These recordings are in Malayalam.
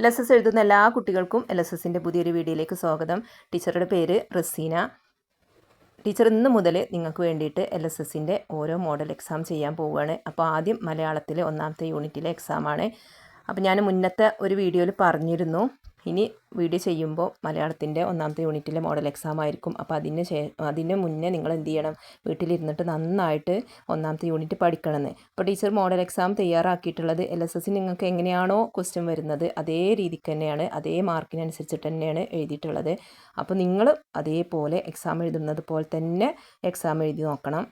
LSS എഴുതുന്ന എല്ലാ കുട്ടികൾക്കും LSSൻ്റെ പുതിയൊരു വീഡിയോയിലേക്ക് സ്വാഗതം. ടീച്ചറുടെ പേര് റസീന. ടീച്ചർ ഇന്ന് മുതൽ നിങ്ങൾക്ക് വേണ്ടിയിട്ട് LSSൻ്റെ ഓരോ മോഡൽ എക്സാം ചെയ്യാൻ പോവുകയാണ്. അപ്പോൾ ആദ്യം മലയാളത്തിലെ ഒന്നാമത്തെ യൂണിറ്റിലെ എക്സാമാണ്. അപ്പോൾ ഞാൻ മുന്നത്തെ ഒരു വീഡിയോയിൽ പറഞ്ഞിരുന്നു, ഇനി വീഡിയോ ചെയ്യുമ്പോൾ മലയാളത്തിൻ്റെ ഒന്നാമത്തെ യൂണിറ്റിലെ മോഡൽ എക്സാം ആയിരിക്കും. അപ്പോൾ അതിന് മുന്നേ നിങ്ങൾ എന്ത് ചെയ്യണം, വീട്ടിലിരുന്നിട്ട് നന്നായിട്ട് ഒന്നാമത്തെ യൂണിറ്റ് പഠിക്കണമെന്ന്. അപ്പോൾ ടീച്ചർ മോഡൽ എക്സാം തയ്യാറാക്കിയിട്ടുള്ളത് LSS നിങ്ങൾക്ക് എങ്ങനെയാണോ ക്വസ്റ്റ്യൻ വരുന്നത് അതേ രീതിക്ക് തന്നെയാണ്, അതേ മാർക്കിനനുസരിച്ചിട്ട് തന്നെയാണ് എഴുതിയിട്ടുള്ളത്. അപ്പോൾ നിങ്ങൾ അതേപോലെ എക്സാം എഴുതുന്നത് പോലെ തന്നെ എക്സാം എഴുതി നോക്കണം.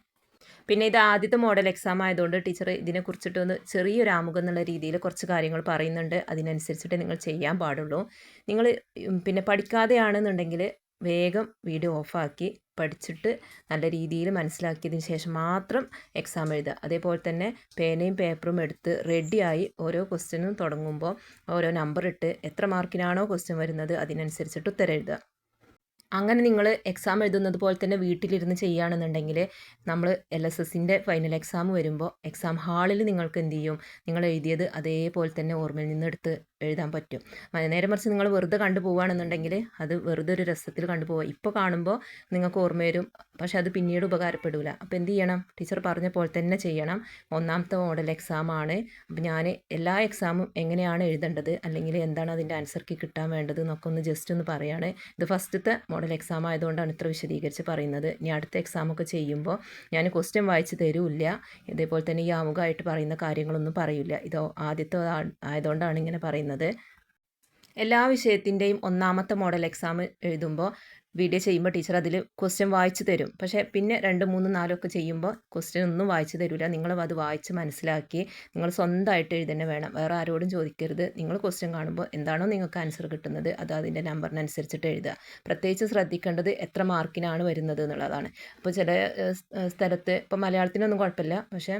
പിന്നെ ഇത് ആദ്യത്തെ മോഡൽ എക്സാം ആയതുകൊണ്ട് ടീച്ചർ ഇതിനെക്കുറിച്ചിട്ടൊന്ന് ചെറിയൊരു ആമുഖം എന്നുള്ള രീതിയിൽ കുറച്ച് കാര്യങ്ങൾ പറയുന്നുണ്ട്. അതിനനുസരിച്ചിട്ട് നിങ്ങൾ ചെയ്യാൻ പാടുള്ളൂ. നിങ്ങൾ പിന്നെ പഠിക്കാതെയാണെന്നുണ്ടെങ്കിൽ വേഗം വീഡിയോ ഓഫാക്കി പഠിച്ചിട്ട് നല്ല രീതിയിൽ മനസ്സിലാക്കിയതിന് ശേഷം മാത്രം എക്സാം എഴുതുക. അതേപോലെ തന്നെ പേനയും പേപ്പറും എടുത്ത് റെഡിയായി ഓരോ ക്വസ്റ്റ്യനും തുടങ്ങുമ്പോൾ ഓരോ നമ്പർ ഇട്ട് എത്ര മാർക്കിനാണോ ക്വസ്റ്റ്യൻ വരുന്നത് അതിനനുസരിച്ചിട്ട് ഉത്തരം എഴുതുക. അങ്ങനെ നിങ്ങൾ എക്സാം എഴുതുന്നത് പോലെ തന്നെ വീട്ടിലിരുന്ന് ചെയ്യുകയാണെന്നുണ്ടെങ്കിൽ നമ്മൾ LSSൻ്റെ ഫൈനൽ എക്സാം വരുമ്പോൾ എക്സാം ഹാളിൽ നിങ്ങൾക്ക് എന്ത് ചെയ്യും, നിങ്ങൾ എഴുതിയത് അതേപോലെ തന്നെ ഓർമ്മയിൽ നിന്ന് എടുത്ത് എഴുതാൻ പറ്റും. നേരെ മറിച്ച് നിങ്ങൾ വെറുതെ കണ്ടു പോവുകയാണെന്നുണ്ടെങ്കിൽ അത് വെറുതെ ഒരു രസത്തിൽ കണ്ടുപോവുക. ഇപ്പോൾ കാണുമ്പോൾ നിങ്ങൾക്ക് ഓർമ്മ വരും, പക്ഷെ അത് പിന്നീട് ഉപകാരപ്പെടില്ല. അപ്പോൾ എന്ത് ചെയ്യണം, ടീച്ചർ പറഞ്ഞ പോലെ തന്നെ ചെയ്യണം. ഒന്നാമത്തെ മോഡൽ എക്സാമാണ്. അപ്പോൾ ഞാൻ എല്ലാ എക്സാമും എങ്ങനെയാണ് എഴുതേണ്ടത്, അല്ലെങ്കിൽ എന്താണ് അതിൻ്റെ ആൻസർ കീ കിട്ടാൻ വേണ്ടത് എന്നൊക്കെ ഒന്ന് ജസ്റ്റ് ഒന്ന് പറയുകയാണ്. ഇത് ഫസ്റ്റത്തെ മോഡൽ എക്സാം ആയതുകൊണ്ടാണ് ഇത്ര വിശദീകരിച്ച് പറയുന്നത്. ഇനി അടുത്ത എക്സാമൊക്കെ ചെയ്യുമ്പോൾ ഞാൻ ക്വസ്റ്റ്യൻ വായിച്ച് തരില്ല, ഇതേപോലെ തന്നെ ഈ ആമുഖമായിട്ട് പറയുന്ന കാര്യങ്ങളൊന്നും പറയില്ല. ഇത് ആദ്യത്തെ ആയതുകൊണ്ടാണ് ഇങ്ങനെ പറയുന്നത്. എല്ലാ വിഷയത്തിൻ്റെയും ഒന്നാമത്തെ മോഡൽ എക്സാം എഴുതുമ്പോൾ വീഡിയോ ചെയ്യുമ്പോൾ ടീച്ചർ അതിൽ ക്വസ്റ്റ്യൻ വായിച്ച് തരും. പക്ഷേ പിന്നെ 2, 3, 4 ഒക്കെ ചെയ്യുമ്പോൾ ക്വസ്റ്റ്യൻ ഒന്നും വായിച്ച് തരില്ല. നിങ്ങൾ അത് വായിച്ച് മനസ്സിലാക്കി നിങ്ങൾ സ്വന്തമായിട്ട് എഴുതന്നെ വേണം. വേറെ ആരോടും ചോദിക്കരുത്. നിങ്ങൾ ക്വസ്റ്റ്യൻ കാണുമ്പോൾ എന്താണോ നിങ്ങൾക്ക് ആൻസർ കിട്ടുന്നത് അത് അതിൻ്റെ നമ്പറിനനുസരിച്ചിട്ട് എഴുതുക. പ്രത്യേകിച്ച് ശ്രദ്ധിക്കേണ്ടത് എത്ര മാർക്കിനാണ് വരുന്നത് എന്നുള്ളതാണ്. അപ്പോൾ ചില സ്ഥലത്ത് ഇപ്പോൾ മലയാളത്തിനൊന്നും കുഴപ്പമില്ല, പക്ഷേ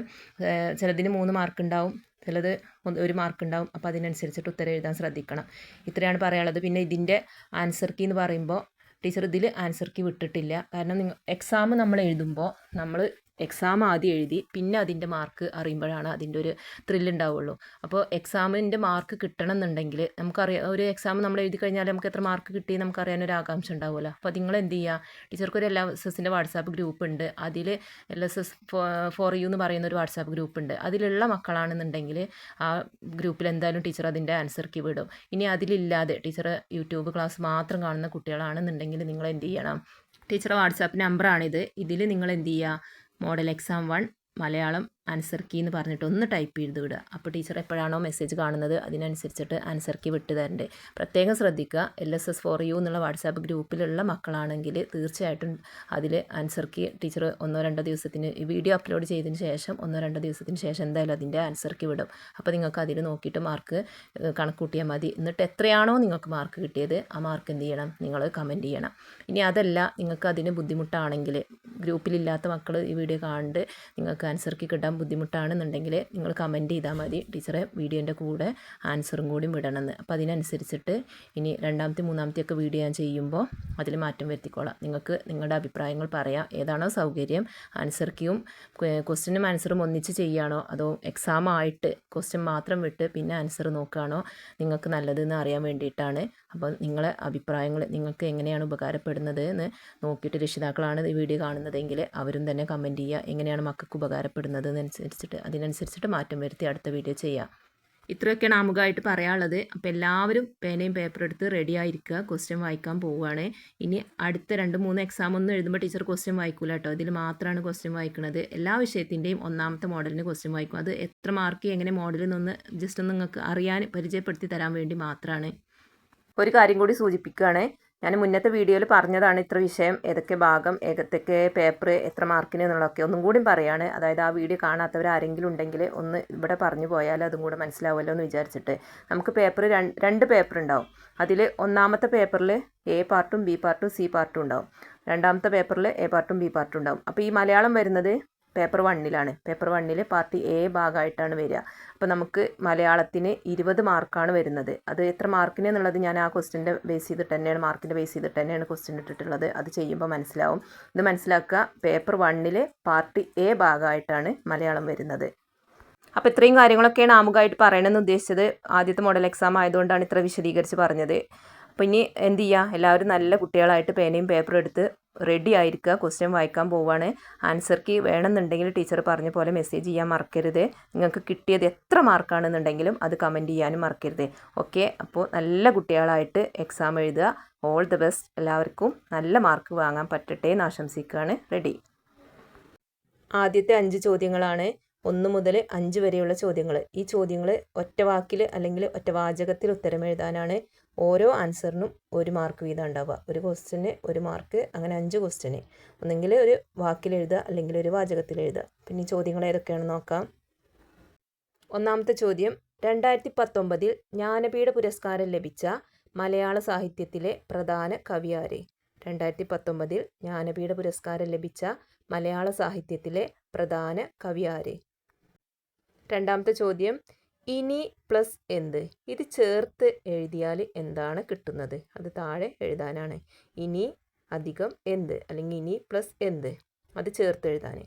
ചിലതിന് 3 മാർക്ക് ഉണ്ടാവും, ചിലത് 1 മാർക്ക് ഉണ്ടാവും. അപ്പോൾ അതിനനുസരിച്ചിട്ട് ഉത്തരം എഴുതാൻ ശ്രദ്ധിക്കണം. ഇത്രയാണ് പറയാനുള്ളത്. പിന്നെ ഇതിൻ്റെ ആൻസർ കീ എന്ന് പറയുമ്പോൾ ടീച്ചർ ഇതിൽ ആൻസർ കീ വിട്ടിട്ടില്ല. കാരണം എക്സാം നമ്മൾ എഴുതുമ്പോൾ നമ്മൾ എക്സാം ആദ്യം എഴുതി പിന്നെ അതിൻ്റെ മാർക്ക് അറിയുമ്പോഴാണ് അതിൻ്റെ ഒരു ത്രില്ലുണ്ടാവുള്ളൂ. അപ്പോൾ എക്സാമിൻ്റെ മാർക്ക് കിട്ടണം എന്നുണ്ടെങ്കിൽ നമുക്കറിയാം, ഒരു എക്സാം നമ്മൾ എഴുതി കഴിഞ്ഞാൽ നമുക്ക് എത്ര മാർക്ക് കിട്ടി നമുക്കറിയാനൊരു ആകാംക്ഷ ഉണ്ടാവുമല്ലോ. അപ്പോൾ നിങ്ങൾ എന്ത് ചെയ്യുക, ടീച്ചർക്കൊരു LSSൻ്റെ വാട്സാപ്പ് ഗ്രൂപ്പ് ഉണ്ട്. അതിൽ LSS ഫോർ യു എന്ന് പറയുന്ന ഒരു വാട്സാപ്പ് ഗ്രൂപ്പ് ഉണ്ട്. അതിലുള്ള മക്കളാണെന്നുണ്ടെങ്കിൽ ആ ഗ്രൂപ്പിൽ എന്തായാലും ടീച്ചർ അതിൻ്റെ ആൻസർ കീ വിടും. ഇനി അതിലില്ലാതെ ടീച്ചർ യൂട്യൂബ് ക്ലാസ് മാത്രം കാണുന്ന കുട്ടികളാണെന്നുണ്ടെങ്കിൽ നിങ്ങൾ എന്ത് ചെയ്യണം, ടീച്ചർ വാട്സാപ്പ് നമ്പറാണിത്. ഇതിൽ നിങ്ങൾ എന്ത് ചെയ്യുക, model exam 1 Malayalam answer key എന്ന് പറഞ്ഞിട്ട് ഒന്ന് ടൈപ്പ് ചെയ്ത് വിടുക. അപ്പോൾ ടീച്ചർ എപ്പോഴാണോ മെസ്സേജ് കാണുന്നത് അതിനനുസരിച്ചിട്ട് ആൻസർ കീ വിട്ട് തരണ്ട്. പ്രത്യേകം ശ്രദ്ധിക്കുക, LSS ഫോർ യു എന്നുള്ള വാട്സാപ്പ് ഗ്രൂപ്പിലുള്ള മക്കളാണെങ്കിൽ തീർച്ചയായിട്ടും അതിൽ ആൻസർ കീ ടീച്ചർ 1-2 ദിവസത്തിന് ഈ വീഡിയോ അപ്ലോഡ് ചെയ്തതിന് ശേഷം 1-2 ദിവസത്തിന് ശേഷം എന്തായാലും അതിൻ്റെ ആൻസർ കീ വിടും. അപ്പോൾ നിങ്ങൾക്ക് അതിൽ നോക്കിയിട്ട് മാർക്ക് കണക്കൂട്ടിയാൽ മതി. എന്നിട്ട് എത്രയാണോ നിങ്ങൾക്ക് മാർക്ക് കിട്ടിയത് ആ മാർക്ക് എന്ത് ചെയ്യണം, നിങ്ങൾ കമൻറ്റ് ചെയ്യണം. ഇനി അതല്ല നിങ്ങൾക്ക് അതിന് ബുദ്ധിമുട്ടാണെങ്കിൽ, ഗ്രൂപ്പിലില്ലാത്ത മക്കൾ ഈ വീഡിയോ കാണുന്നുണ്ട്, നിങ്ങൾക്ക് ആൻസർ കീ കിട്ടാൻ ബുദ്ധിമുട്ടാണെന്നുണ്ടെങ്കിൽ നിങ്ങൾ കമൻറ്റ് ചെയ്താൽ മതി. ടീച്ചറെ വീഡിയോൻ്റെ കൂടെ ആൻസറും കൂടി വിടണമെന്ന്. അപ്പോൾ അതിനനുസരിച്ചിട്ട് ഇനി 2ാമത്തെ 3ാമത്തെ ഒക്കെ വീഡിയോ ഞാൻ ചെയ്യുമ്പോൾ അതിൽ മാറ്റം വരുത്തിക്കോളാം. നിങ്ങൾക്ക് നിങ്ങളുടെ അഭിപ്രായങ്ങൾ പറയാം. ഏതാണോ സൗകര്യം, ആൻസർ കീയും ക്വസ്റ്റ്യനും ആൻസറും ഒന്നിച്ച് ചെയ്യുകയാണോ അതോ എക്സാം ആയിട്ട് ക്വസ്റ്റ്യൻ മാത്രം വിട്ട് പിന്നെ ആൻസർ നോക്കുകയാണോ നിങ്ങൾക്ക് നല്ലതെന്ന് അറിയാൻ വേണ്ടിയിട്ടാണ്. അപ്പോൾ നിങ്ങളെ അഭിപ്രായങ്ങൾ നിങ്ങൾക്ക് എങ്ങനെയാണ് ഉപകാരപ്പെടുന്നത് എന്ന് നോക്കിയിട്ട് രക്ഷിതാക്കളാണ് ഈ വീഡിയോ കാണുന്നതെങ്കിൽ അവരും തന്നെ കമൻറ്റ് ചെയ്യുക, എങ്ങനെയാണ് മക്കൾക്ക് ഉപകാരപ്പെടുന്നത് അതിനനുസരിച്ചിട്ട് മാറ്റം വരുത്തി അടുത്ത വീഡിയോ ചെയ്യാം. ഇത്രയൊക്കെയാണ് ആമുഖമായിട്ട് പറയാനുള്ളത്. അപ്പോൾ എല്ലാവരും പേനയും പേപ്പറും എടുത്ത് റെഡി ആയിരിക്കുക. ക്വസ്റ്റ്യൻ വായിക്കാൻ പോവുകയാണ്. ഇനി അടുത്ത 2-3 എക്സാം ഒന്നും എഴുതുമ്പോൾ ടീച്ചർ ക്വസ്റ്റ്യൻ വായിക്കില്ല കേട്ടോ. ഇതിൽ മാത്രമാണ് ക്വസ്റ്റ്യൻ വായിക്കുന്നത്. എല്ലാ വിഷയത്തിൻ്റെയും ഒന്നാമത്തെ മോഡലിന് ക്വസ്റ്റ്യൻ വായിക്കും. അത് എത്ര മാർക്ക് എങ്ങനെ മോഡലിൽ നിന്ന് ജസ്റ്റ് ഒന്ന് നിങ്ങൾക്ക് അറിയാൻ പരിചയപ്പെടുത്തി തരാൻ വേണ്ടി മാത്രമാണ്. ഒരു കാര്യം കൂടി സൂചിപ്പിക്കുകയാണ്, ഞാൻ മുന്നത്തെ വീഡിയോയിൽ പറഞ്ഞതാണ് ഇത്ര വിഷയം, ഏതൊക്കെ ഭാഗം, ഏതൊക്കെ പേപ്പർ, എത്ര മാർക്കിന് എന്നുള്ളതൊക്കെ ഒന്നും കൂടി പറയുകയാണ്. അതായത് ആ വീഡിയോ കാണാത്തവർ ആരെങ്കിലും ഉണ്ടെങ്കിൽ ഒന്ന് ഇവിടെ പറഞ്ഞു പോയാൽ അതും കൂടെ മനസ്സിലാവുമല്ലോ എന്ന് വിചാരിച്ചിട്ട്. നമുക്ക് പേപ്പർ 2 പേപ്പർ ഉണ്ടാവും. അതിൽ ഒന്നാമത്തെ പേപ്പറിൽ A പാർട്ടും B പാർട്ടും C പാർട്ടും ഉണ്ടാവും. 2ാമത്തെ പേപ്പറിൽ A പാർട്ടും B പാർട്ടും ഉണ്ടാവും. അപ്പോൾ ഈ മലയാളം വരുന്നത് പേപ്പർ 1ലാണ്. പേപ്പർ 1ൽ പാർട്ട് A ഭാഗമായിട്ടാണ് വരിക. അപ്പോൾ നമുക്ക് മലയാളത്തിന് 20 മാർക്കാണ് വരുന്നത്. അത് എത്ര മാർക്കിന് എന്നുള്ളത് ഞാൻ ആ ക്വസ്റ്റ്യൻ്റെ ബേസ് ചെയ്തിട്ട് തന്നെയാണ്, മാർക്കിൻ്റെ ബേസ് ചെയ്തിട്ട് തന്നെയാണ് ക്വസ്റ്റ്യൻ ഇട്ടിട്ടുള്ളത്. അത് ചെയ്യുമ്പോൾ മനസ്സിലാവും. ഇത് മനസ്സിലാക്കുക, പേപ്പർ 1ൽ പാർട്ട് A ഭാഗമായിട്ടാണ് മലയാളം വരുന്നത്. അപ്പോൾ ഇത്രയും കാര്യങ്ങളൊക്കെയാണ് ആമുഖമായിട്ട് പറയണമെന്ന് ഉദ്ദേശിച്ചത്. ആദ്യത്തെ മോഡൽ എക്സാം ആയതുകൊണ്ടാണ് ഇത്ര വിശദീകരിച്ച് പറഞ്ഞത്. അപ്പോൾ ഇനി എന്ത് ചെയ്യുക, എല്ലാവരും നല്ല കുട്ടികളായിട്ട് പേനയും പേപ്പറും എടുത്ത് റെഡി ആയിരിക്കുക. ക്വസ്റ്റ്യൻ വായിക്കാൻ പോവുകയാണ്. ആൻസർ കീ വേണമെന്നുണ്ടെങ്കിൽ ടീച്ചർ പറഞ്ഞ പോലെ മെസ്സേജ് ചെയ്യാൻ മറക്കരുത്. നിങ്ങൾക്ക് കിട്ടിയത് എത്ര മാർക്കാണെന്നുണ്ടെങ്കിലും അത് കമൻറ്റ് ചെയ്യാനും മറക്കരുത്. ഓക്കെ, അപ്പോൾ നല്ല കുട്ടികളായിട്ട് എക്സാം എഴുതുക. All the best. എല്ലാവർക്കും നല്ല മാർക്ക് വാങ്ങാൻ പറ്റട്ടെ എന്ന് ആശംസിക്കുകയാണ്. റെഡി. ആദ്യത്തെ 5 ചോദ്യങ്ങളാണ് 1 മുതൽ 5 വരെയുള്ള ചോദ്യങ്ങൾ. ഈ ചോദ്യങ്ങൾ ഒറ്റ വാക്കിൽ അല്ലെങ്കിൽ ഒറ്റ വാചകത്തിൽ ഉത്തരം എഴുതാനാണ്. ഓരോ ആൻസറിനും 1 മാർക്ക് വീതം ഉണ്ടാവുക. ഒരു ക്വസ്റ്റ്യന് 1 മാർക്ക്, അങ്ങനെ 5 ക്വസ്റ്റ്യന്. ഒന്നെങ്കിൽ ഒരു വാക്കിൽ എഴുതുക അല്ലെങ്കിൽ ഒരു വാചകത്തിൽ എഴുതുക. പിന്നെ ഈ ചോദ്യങ്ങൾ ഏതൊക്കെയാണെന്ന് നോക്കാം. ഒന്നാമത്തെ ചോദ്യം, 2019 ജ്ഞാനപീഠ പുരസ്കാരം ലഭിച്ച മലയാള സാഹിത്യത്തിലെ പ്രധാന കവി ആര്? 2019 ജ്ഞാനപീഠ പുരസ്കാരം ലഭിച്ച മലയാള സാഹിത്യത്തിലെ പ്രധാന കവി ആര്? രണ്ടാമത്തെ ചോദ്യം, ഇനി പ്ലസ് എന്ത്? ഇത് ചേർത്ത് എഴുതിയാൽ എന്താണ് കിട്ടുന്നത്? അത് താഴെ എഴുതാനാണ്. ഇനി അധികം എന്ത് അല്ലെങ്കിൽ ഇനി പ്ലസ് എന്ത്, അത് ചേർത്ത് എഴുതാൻ.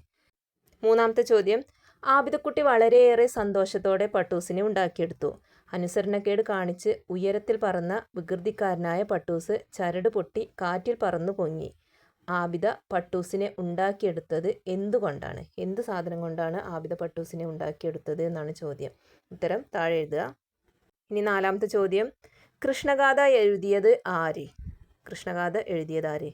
മൂന്നാമത്തെ ചോദ്യം, ആബിദക്കുട്ടി വളരെയേറെ സന്തോഷത്തോടെ പട്ടൂസിനെ ഉണ്ടാക്കിയെടുത്തു. അനുസരണക്കേട് കാണിച്ച് ഉയരത്തിൽ പറന്ന വികൃതിക്കാരനായ പട്ടൂസ് ചരട് പൊട്ടി കാറ്റിൽ പറന്നു പൊങ്ങി. ആബിദ പട്ടൂസിനെ ഉണ്ടാക്കിയെടുത്തത് എന്തുകൊണ്ടാണ്? എന്ത് സാധനം കൊണ്ടാണ് ആബിദ പട്ടൂസിനെ ഉണ്ടാക്കിയെടുത്തത് എന്നാണ് ചോദ്യം. ഉത്തരം താഴെ എഴുതുക. ഇനി നാലാമത്തെ ചോദ്യം, കൃഷ്ണഗാഥ എഴുതിയത് ആര്? കൃഷ്ണഗാഥ എഴുതിയത് ആര്?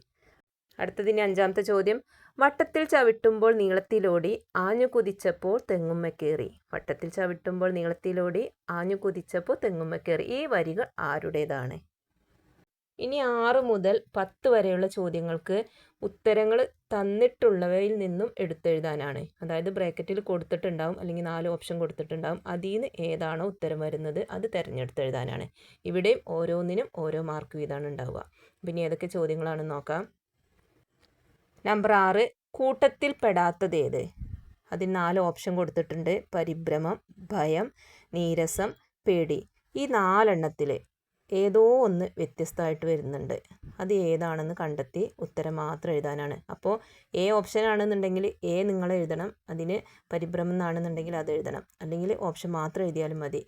അടുത്തതിന് അഞ്ചാമത്തെ ചോദ്യം, വട്ടത്തിൽ ചവിട്ടുമ്പോൾ നീളത്തിലോടി ആഞ്ഞു കുതിച്ചപ്പോൾ തെങ്ങുമ്മക്കേറി. വട്ടത്തിൽ ചവിട്ടുമ്പോൾ നീളത്തിലോടി ആഞ്ഞു കുതിച്ചപ്പോൾ തെങ്ങുമ്മക്കേറി. ഈ വരികൾ ആരുടേതാണ്? ഇനി 6 മുതൽ 10 വരെയുള്ള ചോദ്യങ്ങൾക്ക് ഉത്തരങ്ങൾ തന്നിട്ടുള്ളവയിൽ നിന്നും എടുത്തെഴുതാനാണ്. അതായത് ബ്രാക്കറ്റിൽ കൊടുത്തിട്ടുണ്ടാവും, അല്ലെങ്കിൽ 4 ഓപ്ഷൻ കൊടുത്തിട്ടുണ്ടാവും. അതിൽ നിന്ന് ഏതാണോ ഉത്തരം വരുന്നത് അത് തിരഞ്ഞെടുത്തെഴുതാനാണ്. ഇവിടെയും ഓരോന്നിനും ഓരോ മാർക്ക് വീതമാണ് ഉണ്ടാവുക. പിന്നെ ഏതൊക്കെ ചോദ്യങ്ങളാണെന്ന് നോക്കാം. നമ്പർ 6, കൂട്ടത്തിൽ പെടാത്തതേത്? അതിന് 4 ഓപ്ഷൻ കൊടുത്തിട്ടുണ്ട്. പരിഭ്രമം, ഭയം, നീരസം, പേടി. ഈ 4 എണ്ണത്തിൽ ഏതോ ഒന്ന് വ്യത്യസ്തമായിട്ട് വരുന്നുണ്ട്. അത് ഏതാണെന്ന് കണ്ടെത്തി ഉത്തരം മാത്രം എഴുതാനാണ്. അപ്പോൾ എ ഓപ്ഷൻ ആണെന്നുണ്ടെങ്കിൽ എ നിങ്ങൾ എഴുതണം. അതിന് പരിഭ്രമം എന്നാണെന്നുണ്ടെങ്കിൽ അത് എഴുതണം. അല്ലെങ്കിൽ ഓപ്ഷൻ മാത്രം എഴുതിയാലും മതി.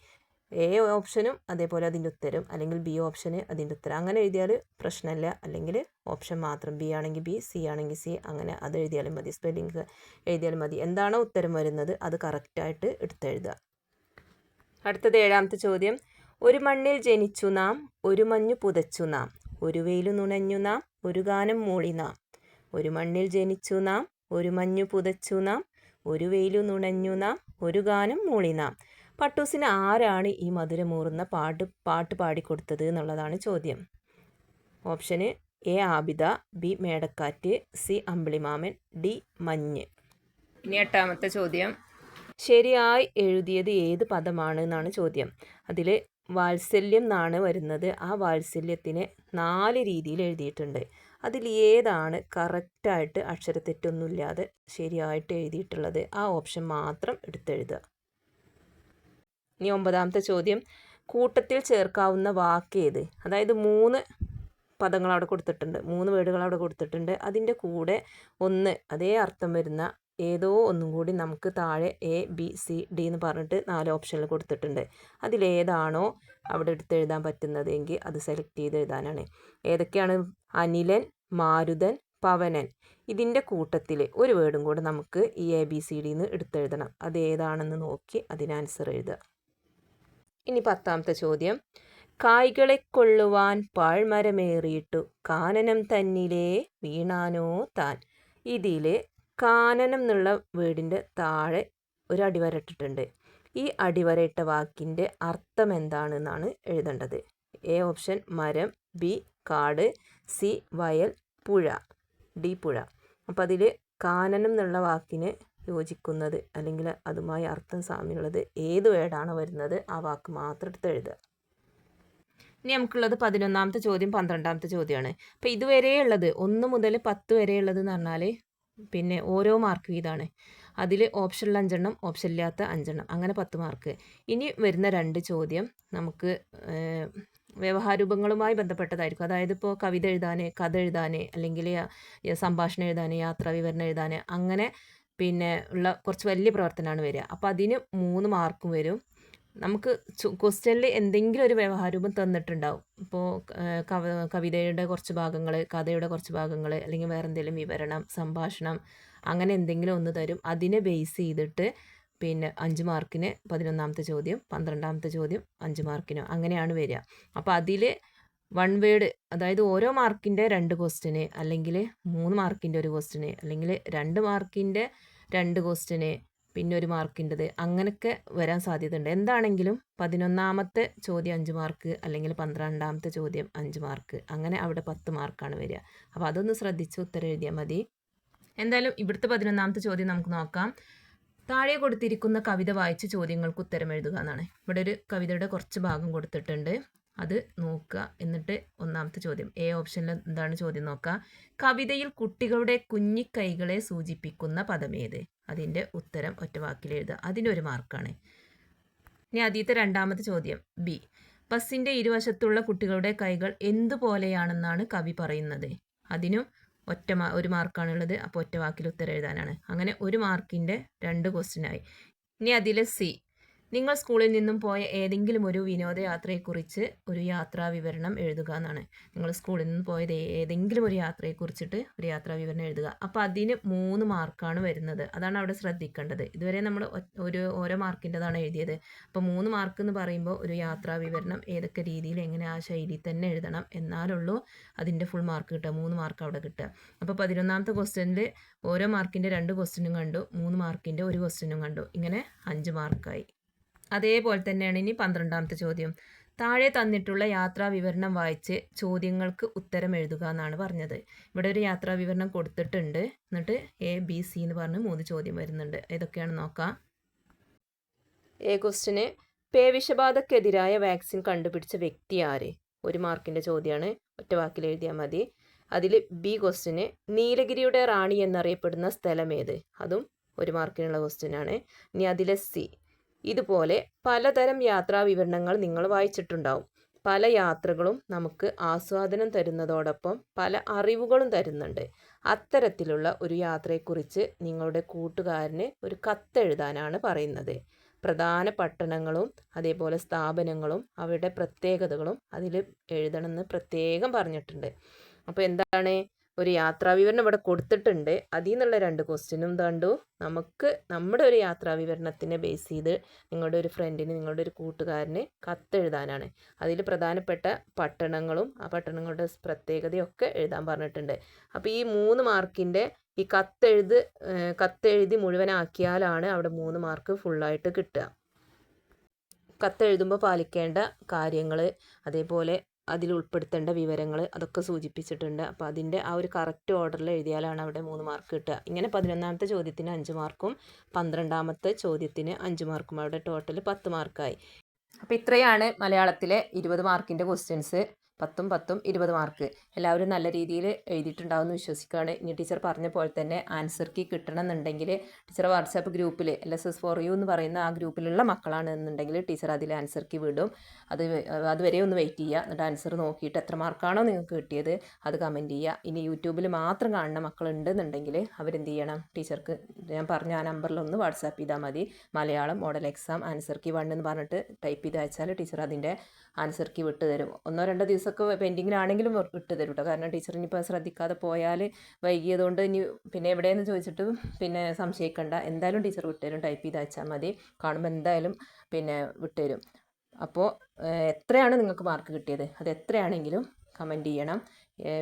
എ ഓപ്ഷനും അതേപോലെ അതിൻ്റെ ഉത്തരം, അല്ലെങ്കിൽ ബി ഓപ്ഷന് അതിൻ്റെ ഉത്തരം. അങ്ങനെ എഴുതിയാൽ പ്രശ്നമില്ല. അല്ലെങ്കിൽ ഓപ്ഷൻ മാത്രം, ബി ആണെങ്കിൽ ബി, സി ആണെങ്കിൽ സി, അങ്ങനെ അത് എഴുതിയാലും മതി. സ്പെല്ലിങ് എഴുതിയാലും മതി. എന്താണോ ഉത്തരം വരുന്നത് അത് കറക്റ്റായിട്ട് എടുത്തെഴുതുക. അടുത്തത് 7ാമത്തെ ചോദ്യം, ഒരു മണ്ണിൽ ജനിച്ചു നാം, ഒരു മഞ്ഞു പുതച്ചു നാം, ഒരു വെയിലു നുണഞ്ഞു നാം, ഒരു ഗാനം മൂളി നാം. ഒരു മണ്ണിൽ ജനിച്ചു നാം, ഒരു മഞ്ഞു പുതച്ചു നാം, ഒരു വെയിലു നുണഞ്ഞു നാം, ഒരു ഗാനം മൂളി നാം. പട്ടൂസിന് ആരാണ് ഈ മധുരമൂറുന്ന പാട്ട് പാടിക്കൊടുത്തത് എന്നുള്ളതാണ് ചോദ്യം. Option A Abida, B Medakkattu, C Ambilimaman, D Manju. ഇനി 8ാമത്തെ ചോദ്യം, ശരിയായി എഴുതിയത് ഏത് പദമാണ് എന്നാണ് ചോദ്യം. അതിൽ വാത്സല്യം എന്നാണ് വരുന്നത്. ആ വാത്സല്യത്തിന് 4 രീതിയിൽ എഴുതിയിട്ടുണ്ട്. അതിൽ ഏതാണ് കറക്റ്റായിട്ട് അക്ഷരത്തെറ്റൊന്നുമില്ലാതെ ശരിയായിട്ട് എഴുതിയിട്ടുള്ളത്? ആ ഓപ്ഷൻ മാത്രം എടുത്തെഴുതുക. ഇനി 9ാമത്തെ ചോദ്യം, കൂട്ടത്തിൽ ചേർക്കാവുന്ന വാക്ക് ഏത്? അതായത് 3 പദങ്ങൾ അവിടെ കൊടുത്തിട്ടുണ്ട്, 3 വേർഡുകൾ അവിടെ കൊടുത്തിട്ടുണ്ട്. അതിൻ്റെ കൂടെ ഒന്ന് അതേ അർത്ഥം വരുന്ന ഏതോ ഒന്നും കൂടി നമുക്ക് താഴെ എ ബി സി ഡി എന്ന് പറഞ്ഞിട്ട് 4 ഓപ്ഷനിൽ കൊടുത്തിട്ടുണ്ട്. അതിലേതാണോ അവിടെ എടുത്തെഴുതാൻ പറ്റുന്നത് എങ്കിൽ അത് സെലക്ട് ചെയ്ത് എഴുതാനാണ്. ഏതൊക്കെയാണ്? അനിലൻ, മാരുതൻ, പവനൻ. ഇതിൻ്റെ കൂട്ടത്തിൽ ഒരു വേർഡും കൂടെ നമുക്ക് ഈ എ ബി സി ഡിന്ന് എടുത്തെഴുതണം. അത് ഏതാണെന്ന് നോക്കി അതിന് ആൻസർ എഴുതുക. ഇനി 10ാമത്തെ ചോദ്യം, കായ്കളെ കൊള്ളുവാൻ പാഴ്മരമേറിയിട്ടു കാനനം തന്നിലേ വീണാനോ താൻ. ഇതിൽ കാനനം എന്നുള്ള വേർഡിൻ്റെ താഴെ ഒരു അടിവര ഇട്ടിട്ടുണ്ട്. ഈ അടിവരയിട്ട വാക്കിൻ്റെ അർത്ഥം എന്താണെന്നാണ് എഴുതേണ്ടത്. എ ഓപ്ഷൻ മരം, ബി കാട്, സി വയൽ, പുഴ, ഡി പുഴ. അപ്പോൾ അതിൽ കാനനം എന്നുള്ള വാക്കിന് യോജിക്കുന്നത് അല്ലെങ്കിൽ അതുമായി അർത്ഥം സാമ്യമുള്ളത് ഏത് വേർഡാണോ വരുന്നത് ആ വാക്ക് മാത്രം എടുത്ത് എഴുതുക. ഇനി നമുക്കുള്ളത് 11ാമത്തെ ചോദ്യം 12ാമത്തെ ചോദ്യമാണ്. അപ്പോൾ ഇതുവരെയുള്ളത് 1 മുതൽ 10 വരെയുള്ളത് എന്ന് പറഞ്ഞാൽ പിന്നെ ഓരോ മാർക്ക് വീതമാണ്. അതിൽ ഓപ്ഷനിൽ 5 എണ്ണം, ഓപ്ഷൻ ഇല്ലാത്ത 5 എണ്ണം, അങ്ങനെ 10 മാർക്ക്. ഇനി വരുന്ന 2 ചോദ്യം നമുക്ക് വ്യവഹാരൂപങ്ങളുമായി ബന്ധപ്പെട്ടതായിരിക്കും. അതായത് ഇപ്പോൾ കവിത എഴുതാൻ, കഥ എഴുതാൻ, അല്ലെങ്കിൽ സംഭാഷണം എഴുതാൻ, യാത്രാവിവരണം എഴുതാൻ, അങ്ങനെ പിന്നെ ഉള്ള കുറച്ച് വലിയ പ്രവർത്തനമാണ് വരിക. അപ്പോൾ അതിന് 3 മാർക്കും വരും. നമുക്ക് ക്വസ്റ്റ്യനിൽ എന്തെങ്കിലും ഒരു വ്യവഹാരൂപം തന്നിട്ടുണ്ടാവും. ഇപ്പോൾ കവിതയുടെ കുറച്ച് ഭാഗങ്ങൾ, കഥയുടെ കുറച്ച് ഭാഗങ്ങൾ, അല്ലെങ്കിൽ വേറെ എന്തെങ്കിലും വിവരണം, സംഭാഷണം, അങ്ങനെ എന്തെങ്കിലും ഒന്ന് തരും. അതിനെ ബേസ് ചെയ്തിട്ട് പിന്നെ 5 മാർക്കിന് 11ാമത്തെ ചോദ്യം, 12ാമത്തെ ചോദ്യം 5 മാർക്കിനോ അങ്ങനെയാണ് വരിക. അപ്പോൾ അതിൽ 1 വേർഡ്, അതായത് ഓരോ മാർക്കിൻ്റെ 2 ക്വസ്റ്റ്യന്, അല്ലെങ്കിൽ 3 മാർക്കിൻ്റെ ഒരു ക്വസ്റ്റ്യന്, അല്ലെങ്കിൽ 2 മാർക്കിൻ്റെ 2 ക്വസ്റ്റ്യന്, പിന്നെ 1 മാർക്കിൻ്റെത്, അങ്ങനെയൊക്കെ വരാൻ സാധ്യതയുണ്ട്. എന്താണെങ്കിലും 11ാമത്തെ ചോദ്യം 5 മാർക്ക്, അല്ലെങ്കിൽ 12ാമത്തെ ചോദ്യം 5 മാർക്ക്, അങ്ങനെ അവിടെ 10 മാർക്കാണ് വരിക. അപ്പോൾ അതൊന്ന് ശ്രദ്ധിച്ച് ഉത്തരം എഴുതിയാൽ മതി. എന്തായാലും ഇവിടുത്തെ 11ാമത്തെ ചോദ്യം നമുക്ക് നോക്കാം. താഴെ കൊടുത്തിരിക്കുന്ന കവിത വായിച്ച് ചോദ്യങ്ങൾക്ക് ഉത്തരം എഴുതുക എന്നാണ്. ഇവിടെ ഒരു കവിതയുടെ കുറച്ച് ഭാഗം കൊടുത്തിട്ടുണ്ട്, അത് നോക്കുക. എന്നിട്ട് 1ാമത്തെ ചോദ്യം, എ ഓപ്ഷനിൽ എന്താണ് ചോദ്യം നോക്കുക. കവിതയിൽ കുട്ടികളുടെ കുഞ്ഞിക്കൈകളെ സൂചിപ്പിക്കുന്ന പദമേത്? അതിൻ്റെ ഉത്തരം ഒറ്റ വാക്കിൽ എഴുതുക. അതിനൊരു മാർക്കാണ്. ഇനി ആദ്യത്തെ 2ാമത്തെ ചോദ്യം, ബി. ബസ്സിൻ്റെ ഇരുവശത്തുള്ള കുട്ടികളുടെ കൈകൾ എന്തുപോലെയാണെന്നാണ് കവി പറയുന്നത്? അതിനും ഒരു മാർക്കാണുള്ളത്. അപ്പോൾ ഒറ്റ വാക്കിൽ ഉത്തരം എഴുതാനാണ്. അങ്ങനെ 1 മാർക്കിൻ്റെ 2 ക്വസ്റ്റ്യനായി. ഇനി അതിൽ സി. നിങ്ങൾ സ്കൂളിൽ നിന്നും പോയ ഏതെങ്കിലും ഒരു വിനോദയാത്രയെക്കുറിച്ച് ഒരു യാത്രാ വിവരണം എഴുതുക എന്നാണ്. നിങ്ങൾ സ്കൂളിൽ നിന്ന് പോയത് ഏതെങ്കിലും ഒരു യാത്രയെക്കുറിച്ചിട്ട് ഒരു യാത്രാ വിവരണം എഴുതുക. അപ്പോൾ അതിന് 3 മാർക്കാണ് വരുന്നത്. അതാണ് അവിടെ ശ്രദ്ധിക്കേണ്ടത്. ഇതുവരെ നമ്മൾ ഓരോ മാർക്കിൻ്റെതാണ് എഴുതിയത്. അപ്പോൾ 3 മാർക്ക് എന്ന് പറയുമ്പോൾ ഒരു യാത്രാ വിവരണം ഏതൊക്കെ രീതിയിൽ, എങ്ങനെ ആ ശൈലിയിൽ തന്നെ എഴുതണം, എന്നാലുള്ളൂ അതിൻ്റെ ഫുൾ മാർക്ക് കിട്ടുക. 3 മാർക്ക് അവിടെ കിട്ടുക. അപ്പോൾ 11ാമത്തെ ക്വസ്റ്റ്യനിൽ ഓരോ മാർക്കിൻ്റെ 2 ക്വസ്റ്റ്യനും കണ്ടു, 3 മാർക്കിൻ്റെ 1 ക്വസ്റ്റ്യനും കണ്ടു. ഇങ്ങനെ 5 മാർക്കായി. അതേപോലെ തന്നെയാണ് ഇനി 12ാമത്തെ ചോദ്യം. താഴെ തന്നിട്ടുള്ള യാത്രാ വിവരണം വായിച്ച് ചോദ്യങ്ങൾക്ക് ഉത്തരം എഴുതുക എന്നാണ് പറഞ്ഞത്. ഇവിടെ ഒരു യാത്രാ വിവരണം കൊടുത്തിട്ടുണ്ട്. എന്നിട്ട് എ, ബി, സി എന്ന് പറഞ്ഞ് 3 ചോദ്യം വരുന്നുണ്ട്. ഏതൊക്കെയാണ് നോക്കാം. എ ക്വസ്റ്റിന്, പേവിഷബാധക്കെതിരായ വാക്സിൻ കണ്ടുപിടിച്ച വ്യക്തി ആര്? 1 മാർക്കിൻ്റെ ചോദ്യമാണ്. ഒറ്റ വാക്കിൽ എഴുതിയാൽ മതി. അതിൽ ബി ക്വസ്റ്റിന്, നീലഗിരിയുടെ റാണി എന്നറിയപ്പെടുന്ന സ്ഥലമേത്? അതും 1 മാർക്കിനുള്ള ക്വസ്റ്റ്യനാണ്. ഇനി അതിലെ സി. ഇതുപോലെ പലതരം യാത്രാ വിവരണങ്ങൾ നിങ്ങൾ വായിച്ചിട്ടുണ്ടാവും. പല യാത്രകളും നമുക്ക് ആസ്വാദനം തരുന്നതോടൊപ്പം പല അറിവുകളും തരുന്നുണ്ട്. അത്തരത്തിലുള്ള ഒരു യാത്രയെക്കുറിച്ച് നിങ്ങളുടെ കൂട്ടുകാരന് ഒരു കത്തെഴുതാനാണ് പറയുന്നത്. പ്രധാന പട്ടണങ്ങളും അതേപോലെ സ്ഥാപനങ്ങളും അവയുടെ പ്രത്യേകതകളും അതിൽ എഴുതണമെന്ന് പ്രത്യേകം പറഞ്ഞിട്ടുണ്ട്. അപ്പോൾ എന്താണ്, ഒരു യാത്രാ വിവരണം ഇവിടെ കൊടുത്തിട്ടുണ്ട്. അതിൽ നിന്നുള്ള 2 ക്വസ്റ്റ്യനും കണ്ടു. നമുക്ക് നമ്മുടെ ഒരു യാത്രാ വിവരണത്തിനെ ബേസ് ചെയ്ത് നിങ്ങളുടെ ഒരു ഫ്രണ്ടിന്, നിങ്ങളുടെ ഒരു കൂട്ടുകാരന് കത്തെഴുതാനാണ്. അതിൽ പ്രധാനപ്പെട്ട പട്ടണങ്ങളും ആ പട്ടണങ്ങളുടെ പ്രത്യേകതയൊക്കെ എഴുതാൻ പറഞ്ഞിട്ടുണ്ട്. അപ്പോൾ ഈ 3 മാർക്കിൻ്റെ ഈ കത്തെഴുതി മുഴുവനാക്കിയാലാണ് അവിടെ 3 മാർക്ക് ഫുള്ളായിട്ട് കിട്ടുക. കത്തെഴുതുമ്പോൾ പാലിക്കേണ്ട കാര്യങ്ങൾ, അതേപോലെ അതിൽ ഉൾപ്പെടുത്തേണ്ട വിവരങ്ങൾ, അതൊക്കെ സൂചിപ്പിച്ചിട്ടുണ്ട്. അപ്പോൾ അതിൻ്റെ ആ ഒരു കറക്റ്റ് ഓർഡറിൽ എഴുതിയാലാണ് അവിടെ 3 മാർക്ക് കിട്ടുക. ഇങ്ങനെ 11ാമത്തെ ചോദ്യത്തിന് 5 മാർക്കും 12ാമത്തെ ചോദ്യത്തിന് 5 മാർക്കും, അവിടെ ടോട്ടൽ 10 മാർക്കായി. അപ്പോൾ ഇത്രയാണ് മലയാളത്തിലെ 20 മാർക്കിൻ്റെ ക്വസ്റ്റ്യൻസ്. 10ഉം 10ഉം 20 മാർക്ക്. എല്ലാവരും നല്ല രീതിയിൽ എഴുതിയിട്ടുണ്ടാവുമെന്ന് വിശ്വസിക്കുകയാണ്. ഇനി ടീച്ചർ പറഞ്ഞ പോലെ തന്നെ ആൻസർ കീ കിട്ടണമെന്നുണ്ടെങ്കിൽ ടീച്ചർ വാട്സാപ്പ് ഗ്രൂപ്പിൽ LSS4U എന്ന് പറയുന്ന ആ ഗ്രൂപ്പിലുള്ള മക്കളാണെന്നുണ്ടെങ്കിൽ ടീച്ചർ അതിൽ ആൻസർ കീ വിടും. അതുവരെ ഒന്ന് വെയിറ്റ് ചെയ്യുക. എന്നിട്ട് ആൻസർ നോക്കിയിട്ട് എത്ര മാർക്കാണോ നിങ്ങൾക്ക് കിട്ടിയത് അത് കമൻറ്റ് ചെയ്യുക. ഇനി യൂട്യൂബിൽ മാത്രം കാണുന്ന മക്കളുണ്ടെന്നുണ്ടെങ്കിൽ അവരെന്ത് ചെയ്യണം, ടീച്ചർക്ക് ഞാൻ പറഞ്ഞ ആ നമ്പറിലൊന്ന് വാട്സാപ്പ് ചെയ്താൽ മതി. Malayalam model exam answer key 1 എന്ന് പറഞ്ഞിട്ട് ടൈപ്പ് ചെയ്ത് അയച്ചാൽ ടീച്ചർ അതിൻ്റെ ആൻസർ കീ വിട്ട് തരും. 1-2 ദിവസമൊക്കെ പെൻഡിങ്ങിലാണെങ്കിലും വിട്ട് തരും കേട്ടോ. കാരണം ടീച്ചർ ഇനിയിപ്പോൾ ശ്രദ്ധിക്കാതെ പോയാൽ വൈകിയതുകൊണ്ട് ഇനി പിന്നെ എവിടെയെന്ന് ചോദിച്ചിട്ട് പിന്നെ സംശയിക്കണ്ട. എന്തായാലും ടീച്ചർ വിട്ടുതരും. ടൈപ്പ് ചെയ്ത് അയച്ചാൽ മതി. കാണുമ്പോൾ എന്തായാലും പിന്നെ വിട്ടുതരും. അപ്പോൾ എത്രയാണ് നിങ്ങൾക്ക് മാർക്ക് കിട്ടിയത് അത് എത്രയാണെങ്കിലും കമൻറ്റ് ചെയ്യണം.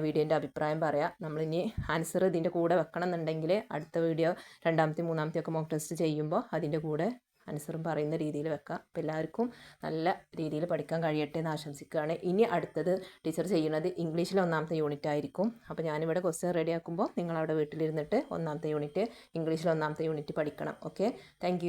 വീഡിയോൻ്റെ അഭിപ്രായം പറയാം. നമ്മളിനി ആൻസർ ഇതിൻ്റെ കൂടെ വെക്കണം എന്നുണ്ടെങ്കിൽ അടുത്ത വീഡിയോ 2ാമത്തെയും 3ാമത്തെയും ഒക്കെ മോക്ക് ടെസ്റ്റ് ചെയ്യുമ്പോൾ അതിൻ്റെ കൂടെ ആൻസറും പറയുന്ന രീതിയിൽ വെക്കാം. അപ്പോൾ എല്ലാവർക്കും നല്ല രീതിയിൽ പഠിക്കാൻ കഴിയട്ടെ എന്ന് ആശംസിക്കുകയാണ്. ഇനി അടുത്തത് ടീച്ചർ ചെയ്യുന്നത് ഇംഗ്ലീഷിൽ 1ാമത്തെ യൂണിറ്റ് ആയിരിക്കും. അപ്പോൾ ഞാനിവിടെ ക്വസ്റ്റ്യൻ റെഡിയാക്കുമ്പോൾ നിങ്ങളവിടെ വീട്ടിലിരുന്നിട്ട് 1ാമത്തെ യൂണിറ്റ് ഇംഗ്ലീഷിൽ 1ാമത്തെ യൂണിറ്റ് പഠിക്കണം. Okay, thank